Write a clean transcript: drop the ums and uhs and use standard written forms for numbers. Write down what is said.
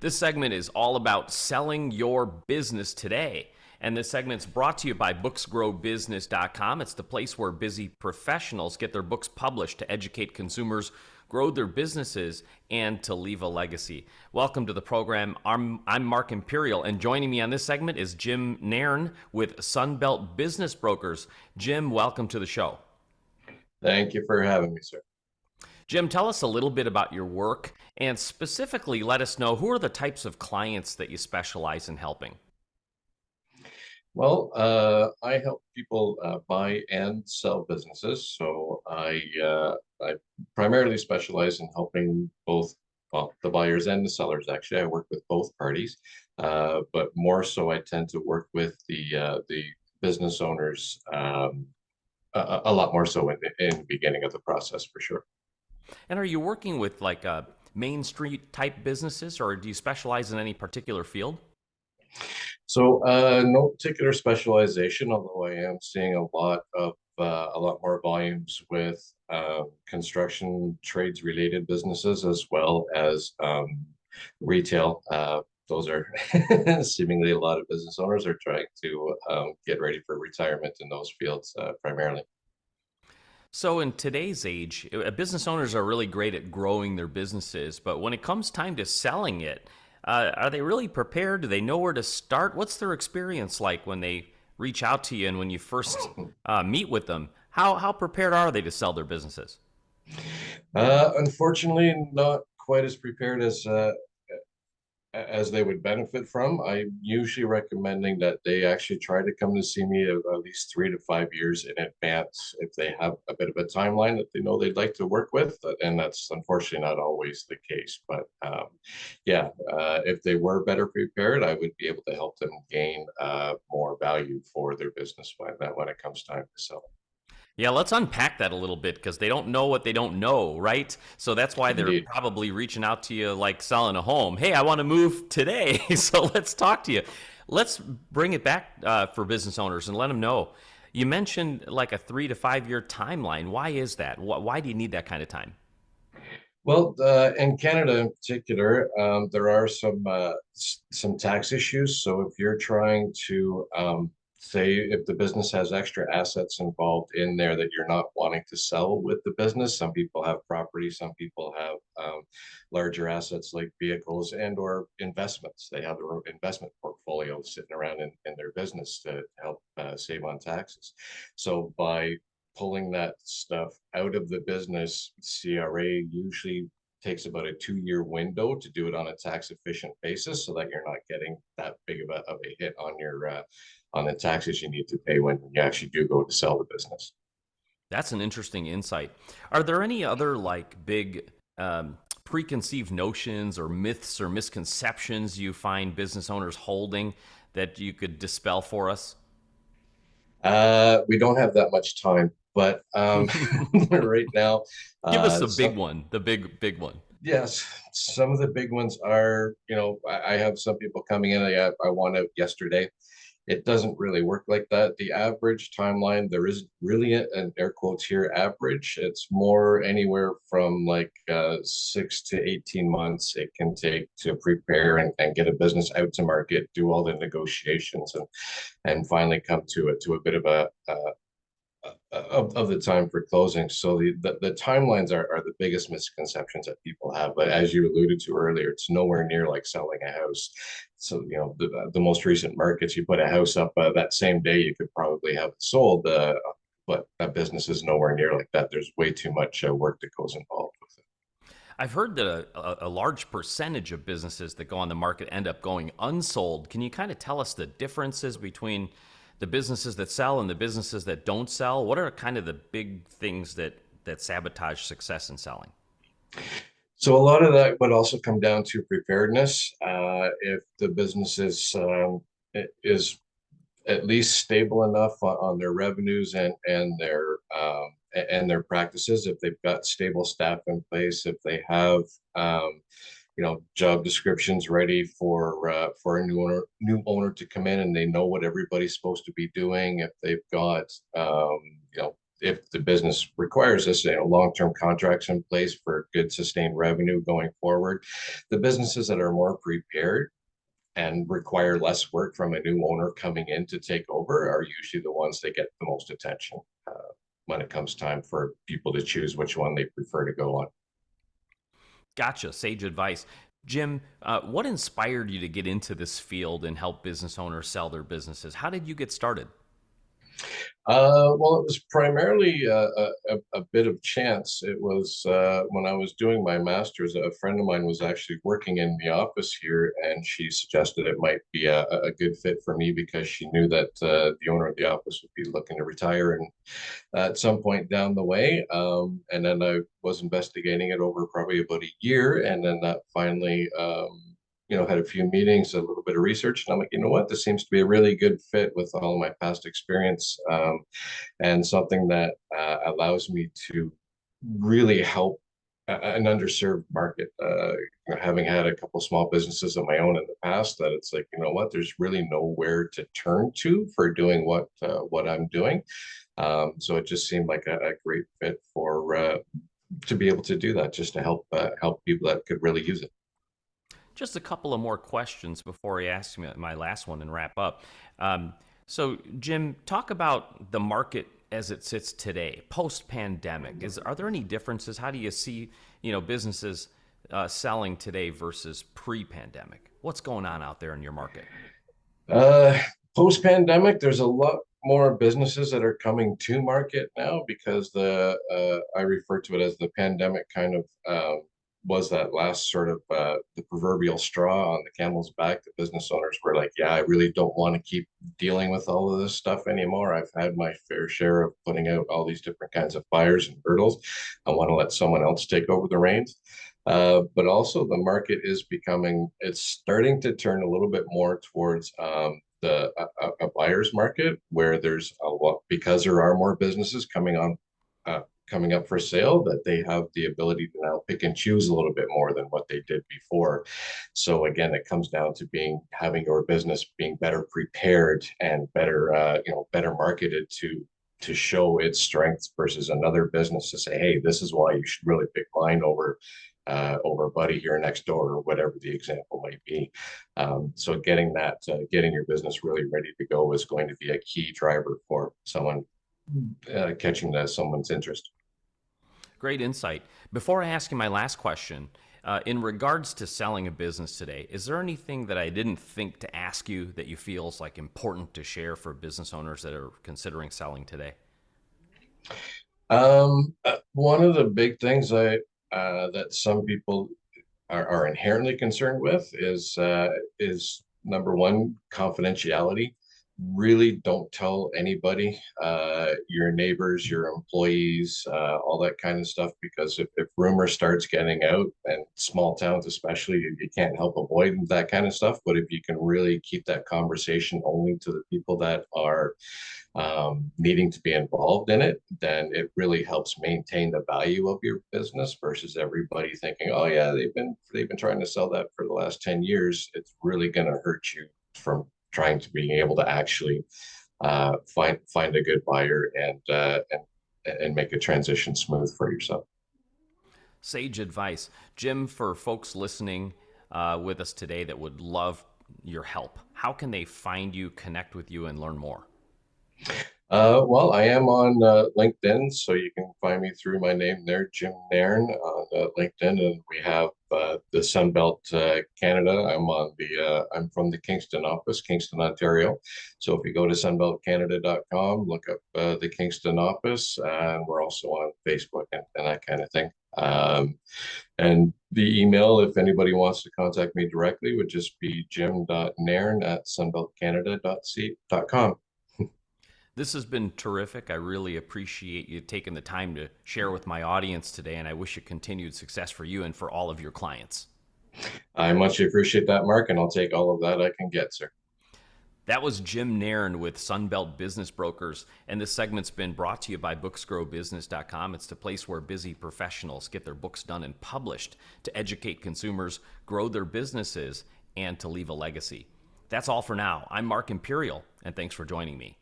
This segment is all about selling your business today. And this segment's brought to you by booksgrowbusiness.com. It's the place where busy professionals get their books published to educate consumers, grow their businesses, and to leave a legacy. Welcome to the program. I'm Mark Imperial, and joining me on this segment is Jim Nairn with Sunbelt Business Brokers. Jim, welcome to the show. Thank you for having me, sir. Jim, tell us a little bit about your work and specifically let us know who are the types of clients that you specialize in helping. Well, I help people buy and sell businesses. So I primarily specialize in helping both, well, the buyers and the sellers. Actually, I work with both parties, but more so, I tend to work with the business owners a lot more so in the beginning of the process, for sure. And are you working with like Main Street type businesses, or do you specialize in any particular field? So no particular specialization, although I am seeing a lot more volumes with construction trades related businesses as well as retail. Those are seemingly a lot of business owners are trying to get ready for retirement in those fields primarily. So, in today's age, business owners are really great at growing their businesses, but when it comes time to selling it, are they really prepared? Do they know where to start? What's their experience like when they reach out to you and when you first meet with them? How prepared are they to sell their businesses? Unfortunately, not quite as prepared as they would benefit from. I'm usually recommending that they actually try to come to see me at least 3 to 5 years in advance if they have a bit of a timeline that they know they'd like to work with. And that's unfortunately not always the case. But yeah, if they were better prepared, I would be able to help them gain more value for their business when it comes time to sell. Yeah, let's unpack that a little bit because they don't know what they don't know, right? So that's why they're Indeed. probably reaching out to you like selling a home. Hey, I want to move today. So let's talk to you. Let's bring it back for business owners and let them know. You mentioned like a 3 to 5 year timeline. Why is that? Why do you need that kind of time? Well, in Canada in particular, there are some tax issues. So if you're trying to say if the business has extra assets involved in there that you're not wanting to sell with the business, some people have property, some people have larger assets like vehicles and or investments. They have their investment portfolio sitting around in their business to help save on taxes. So by pulling that stuff out of the business, CRA usually takes about a 2 year window to do it on a tax efficient basis so that you're not getting that big of a hit on the taxes you need to pay when you actually do go to sell the business. That's an interesting insight. Are there any other like big preconceived notions or myths or misconceptions you find business owners holding that you could dispel for us? We don't have that much time, but right now, Give us the big some one, the big one. yes, some of the big ones are, I have some people coming in, I want out yesterday. It doesn't really work like that. The average timeline, there isn't really an air quotes here average. It's more anywhere from like 6 to 18 months it can take to prepare and get a business out to market, do all the negotiations and finally come to a bit of of the time for closing. So the timelines are the biggest misconceptions that people have. But as you alluded to earlier, it's nowhere near like selling a house. So, the most recent markets, you put a house up that same day, you could probably have it sold. But a business is nowhere near like that. There's way too much work that goes involved with it. I've heard that a large percentage of businesses that go on the market end up going unsold. Can you kind of tell us the differences between the businesses that sell and the businesses that don't sell? What are kind of the big things that sabotage success in selling? So a lot of that would also come down to preparedness. If the business is at least stable enough on their revenues and their practices, if they've got stable staff in place, if they have job descriptions ready for a new owner to come in and they know what everybody's supposed to be doing, if they've got if the business requires this, long-term contracts in place for good sustained revenue going forward. The businesses that are more prepared and require less work from a new owner coming in to take over are usually the ones that get the most attention when it comes time for people to choose which one they prefer to go on. Gotcha. Sage advice. Jim, what inspired you to get into this field and help business owners sell their businesses? How did you get started? Well, it was primarily a bit of chance. It was when I was doing my master's, a friend of mine was actually working in the office here, and she suggested it might be a good fit for me because she knew that the owner of the office would be looking to retire and at some point down the way. And then I was investigating it over probably about a year, and then that finally had a few meetings, a little bit of research, and I'm like, you know what, this seems to be a really good fit with all of my past experience, and something that allows me to really help an underserved market. Having had a couple small businesses of my own in the past, that it's like, you know what, there's really nowhere to turn to for doing what I'm doing. So it just seemed like a great fit for to be able to do that, just to help people that could really use it. Just a couple of more questions before I ask you my last one and wrap up. So, Jim, talk about the market as it sits today, post-pandemic. Are there any differences? How do you see, businesses selling today versus pre-pandemic? What's going on out there in your market? Uh, Post-pandemic, there's a lot more businesses that are coming to market now because I refer to it as the pandemic kind of was that last sort of the proverbial straw on the camel's back. The business owners were like, yeah, I really don't want to keep dealing with all of this stuff anymore. I've had my fair share of putting out all these different kinds of fires and hurdles. I want to let someone else take over the reins. But also the market it's starting to turn a little bit more towards a buyer's market where there's a lot, because there are more businesses coming up for sale, that they have the ability to now pick and choose a little bit more than what they did before. So again, it comes down to having your business being better prepared and better marketed to show its strengths versus another business to say, hey, this is why you should really pick mine over buddy here next door, or whatever the example might be. So getting your business really ready to go is going to be a key driver for someone catching someone's interest. Great insight. Before I ask you my last question, in regards to selling a business today, is there anything that I didn't think to ask you that you feel is like important to share for business owners that are considering selling today? One of the big things that some people are inherently concerned with is number one, confidentiality. Really don't tell anybody, your neighbors, your employees, all that kind of stuff, because if rumor starts getting out, and small towns especially, you can't help avoid that kind of stuff. But if you can really keep that conversation only to the people that are needing to be involved in it, then it really helps maintain the value of your business versus everybody thinking, oh yeah, they've been trying to sell that for the last 10 years. It's really going to hurt you from trying to being able to actually find a good buyer and make a transition smooth for yourself. Sage advice. Jim, for folks listening with us today that would love your help, how can they find you, connect with you, and learn more? Well, I am on LinkedIn, so you can find me through my name there, Jim Nairn, on LinkedIn, and we have the Sunbelt Canada. I'm from the Kingston office, Kingston, Ontario. So if you go to sunbeltcanada.com, look up the Kingston office, and we're also on Facebook and that kind of thing. And the email, if anybody wants to contact me directly, would just be jim.nairn@sunbeltcanada.com. This has been terrific. I really appreciate you taking the time to share with my audience today, and I wish you continued success for you and for all of your clients. I much appreciate that, Mark, and I'll take all of that I can get, sir. That was Jim Nairn with Sunbelt Business Brokers, and this segment's been brought to you by booksgrowbusiness.com. It's the place where busy professionals get their books done and published to educate consumers, grow their businesses, and to leave a legacy. That's all for now. I'm Mark Imperial, and thanks for joining me.